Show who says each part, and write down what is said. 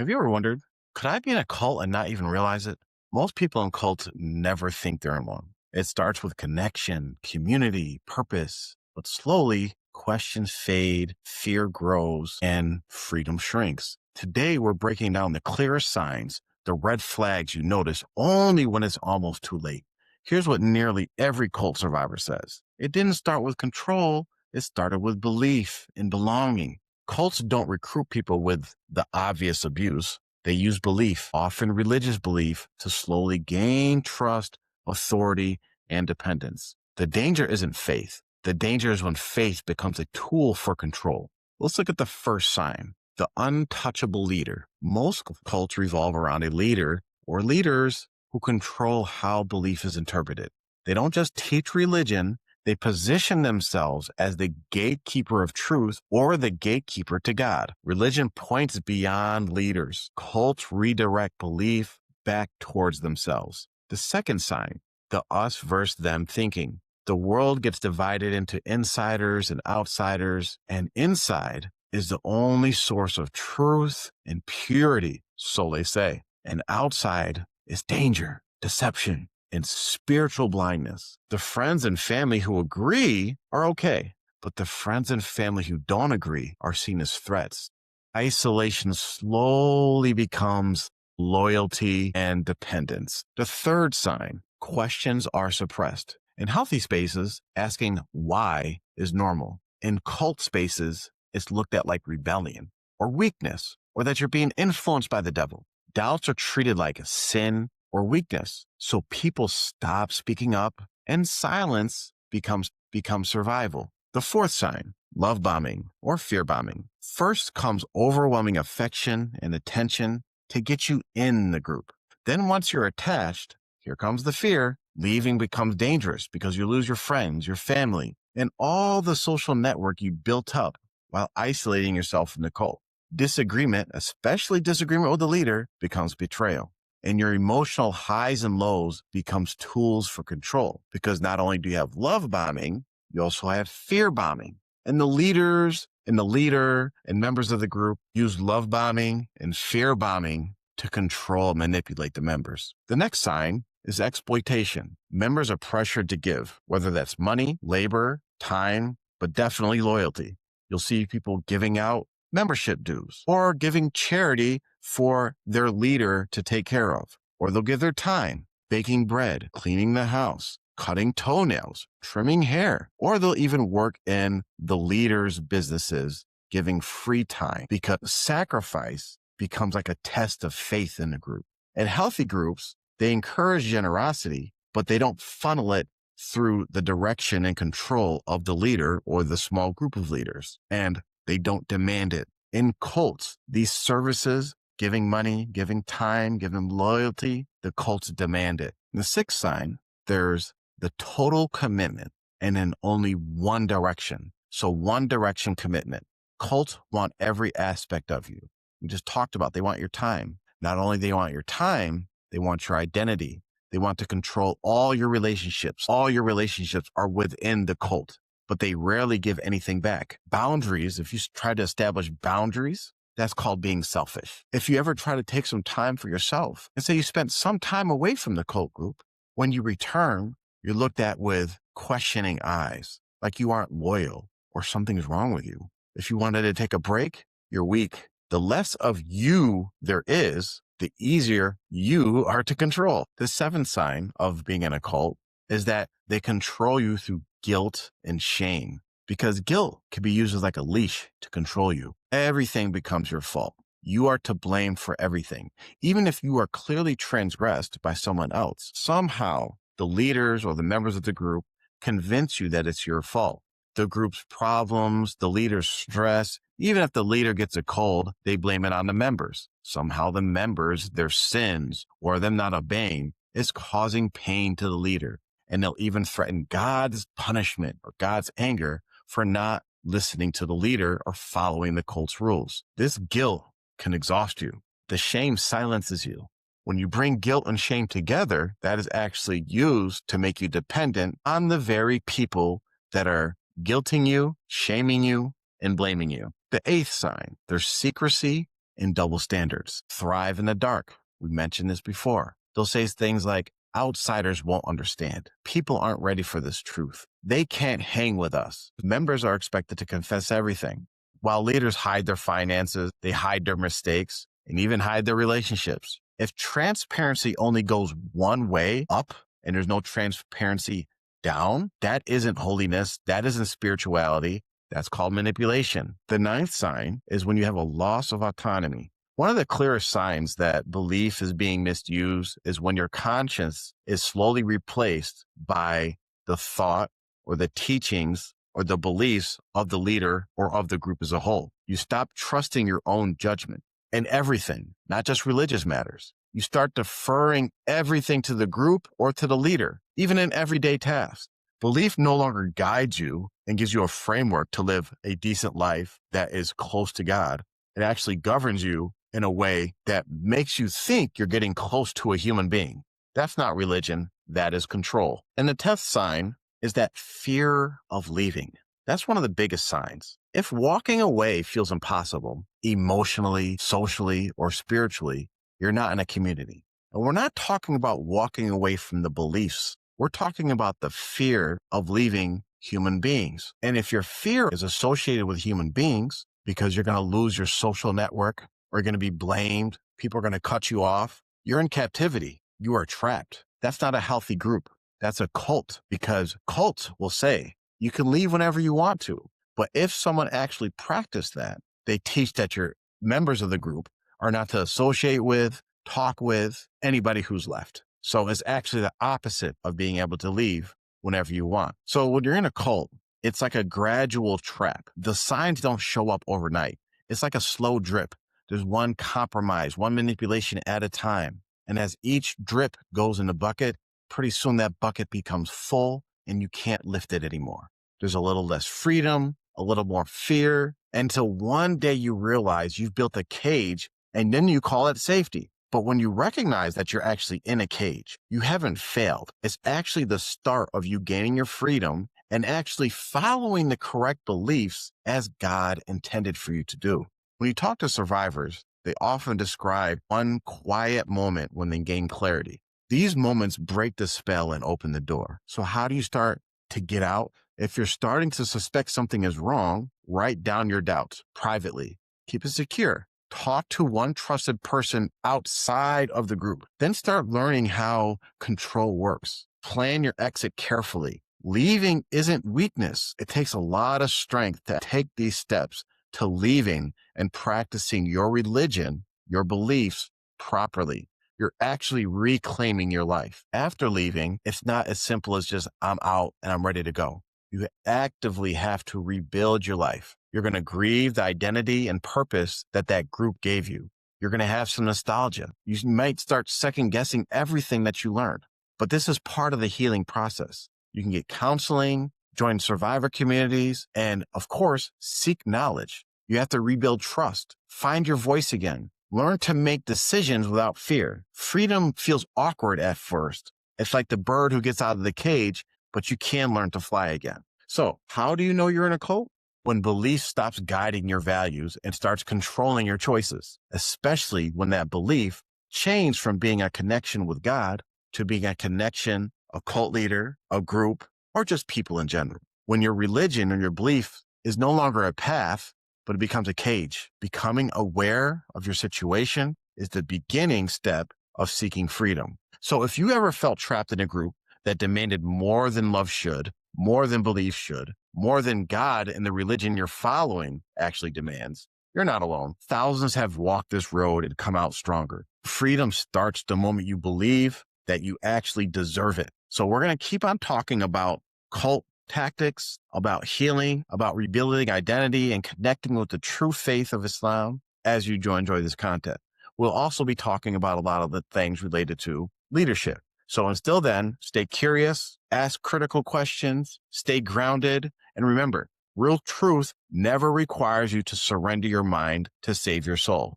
Speaker 1: Have you ever wondered, could I be in a cult and not even realize it? Most people in cults never think they're in one. It starts with connection, community, purpose, but slowly questions fade, fear grows, and freedom shrinks. Today, we're breaking down the clearest signs, the red flags you notice only when it's almost too late. Here's what nearly every cult survivor says. It didn't start with control. It started with belief in belonging. Cults don't recruit people with the obvious abuse. They use belief, often religious belief, to slowly gain trust, authority, and dependence. The danger isn't faith. The danger is when faith becomes a tool for control. Let's look at the first sign, the untouchable leader. Most cults revolve around a leader or leaders who control how belief is interpreted. They don't just teach religion, they position themselves as the gatekeeper of truth or the gatekeeper to God. Religion points beyond leaders. Cults redirect belief back towards themselves. The second sign, the us versus them thinking. The world gets divided into insiders and outsiders, and inside is the only source of truth and purity, so they say. And outside is danger, deception, and spiritual blindness. The friends and family who agree are okay, but the friends and family who don't agree are seen as threats. Isolation slowly becomes loyalty and dependence. The third sign, questions are suppressed. In healthy spaces, asking why is normal. In cult spaces, it's looked at like rebellion or weakness, or that you're being influenced by the devil. Doubts are treated like a sin or weakness. So people stop speaking up and silence becomes survival. The fourth sign, love bombing or fear bombing. First comes overwhelming affection and attention to get you in the group. Then once you're attached, here comes the fear. Leaving becomes dangerous because you lose your friends, your family, and all the social network you built up while isolating yourself from the cult. Disagreement, especially disagreement with the leader, becomes betrayal. And your emotional highs and lows becomes tools for control, because not only do you have love bombing, you also have fear bombing. And the leaders and the leader and members of the group use love bombing and fear bombing to control and manipulate the members. The next sign is exploitation. Members are pressured to give, whether that's money, labor, time, but definitely loyalty. You'll see people giving out membership dues or giving charity for their leader to take care of, or they'll give their time, baking bread, cleaning the house, cutting toenails, trimming hair, or they'll even work in the leader's businesses, giving free time, because sacrifice becomes like a test of faith in the group. In healthy groups, they encourage generosity, but they don't funnel it through the direction and control of the leader or the small group of leaders. And they don't demand it. In cults, these services, giving money, giving time, giving loyalty, the cults demand it. The sixth sign, there's the total commitment and in only one direction. So one direction commitment. Cults want every aspect of you. We just talked about they want your time. Not only they want your time, they want your identity. They want to control all your relationships. All your relationships are within the cult, but they rarely give anything back. Boundaries, if you try to establish boundaries, that's called being selfish. If you ever try to take some time for yourself and say you spent some time away from the cult group, when you return, you're looked at with questioning eyes, like you aren't loyal or something's wrong with you. If you wanted to take a break, you're weak. The less of you there is, the easier you are to control. The seventh sign of being in a cult is that they control you through guilt and shame, because guilt can be used as like a leash to control you. Everything becomes your fault. You are to blame for everything. Even if you are clearly transgressed by someone else, somehow the leaders or the members of the group convince you that it's your fault. The group's problems, the leader's stress, even if the leader gets a cold, they blame it on the members. Somehow the members, their sins or them not obeying is causing pain to the leader. And they'll even threaten God's punishment or God's anger for not listening to the leader or following the cult's rules. This guilt can exhaust you. The shame silences you. When you bring guilt and shame together, that is actually used to make you dependent on the very people that are guilting you, shaming you, and blaming you. The eighth sign, there's secrecy in double standards, thrive in the dark. We mentioned this before. They'll say things like, outsiders won't understand. People aren't ready for this truth. They can't hang with us. Members are expected to confess everything. While leaders hide their finances, they hide their mistakes, and even hide their relationships. If transparency only goes one way up and there's no transparency down, that isn't holiness. That isn't spirituality. That's called manipulation. The ninth sign is when you have a loss of autonomy. One of the clearest signs that belief is being misused is when your conscience is slowly replaced by the thought or the teachings or the beliefs of the leader or of the group as a whole. You stop trusting your own judgment in everything, not just religious matters. You start deferring everything to the group or to the leader, even in everyday tasks. Belief no longer guides you and gives you a framework to live a decent life that is close to God. It actually governs you in a way that makes you think you're getting close to a human being. That's not religion. That is control. And the 10th sign is that fear of leaving. That's one of the biggest signs. If walking away feels impossible, emotionally, socially, or spiritually, you're not in a community. And we're not talking about walking away from the beliefs. We're talking about the fear of leaving human beings. And if your fear is associated with human beings because you're going to lose your social network, or you're going to be blamed, people are going to cut you off, you're in captivity. You are trapped. That's not a healthy group. That's a cult, because cults will say you can leave whenever you want to. But if someone actually practiced that, they teach that your members of the group are not to associate with, talk with anybody who's left. So it's actually the opposite of being able to leave whenever you want. So when you're in a cult, it's like a gradual trap. The signs don't show up overnight. It's like a slow drip. There's one compromise, one manipulation at a time. And as each drip goes in the bucket, pretty soon that bucket becomes full and you can't lift it anymore. There's a little less freedom, a little more fear, until one day you realize you've built a cage and then you call it safety. But when you recognize that you're actually in a cage, you haven't failed. It's actually the start of you gaining your freedom and actually following the correct beliefs as God intended for you to do. When you talk to survivors, they often describe one quiet moment when they gain clarity. These moments break the spell and open the door. So how do you start to get out? If you're starting to suspect something is wrong, write down your doubts privately. Keep it secure. Talk to one trusted person outside of the group. Then start learning how control works. Plan your exit carefully. Leaving isn't weakness. It takes a lot of strength to take these steps to leaving and practicing your religion, your beliefs properly. You're actually reclaiming your life. After leaving, it's not as simple as just, I'm out and I'm ready to go. You actively have to rebuild your life. You're going to grieve the identity and purpose that group gave you. You're going to have some nostalgia. You might start second guessing everything that you learned, but this is part of the healing process. You can get counseling, join survivor communities, and of course, seek knowledge. You have to rebuild trust, find your voice again, learn to make decisions without fear. Freedom feels awkward at first. It's like the bird who gets out of the cage, but you can learn to fly again. So how do you know you're in a cult? When belief stops guiding your values and starts controlling your choices, especially when that belief changed from being a connection with God to being a connection, a cult leader, a group, or just people in general. When your religion or your belief is no longer a path, but it becomes a cage. Becoming aware of your situation is the beginning step of seeking freedom. So if you ever felt trapped in a group that demanded more than love should, more than belief should, more than God and the religion you're following actually demands, you're not alone. Thousands have walked this road and come out stronger. Freedom starts the moment you believe that you actually deserve it. So we're going to keep on talking about cult tactics, about healing, about rebuilding identity and connecting with the true faith of Islam as you enjoy this content. We'll also be talking about a lot of the things related to leadership. So until then, stay curious, ask critical questions, stay grounded, and remember, real truth never requires you to surrender your mind to save your soul.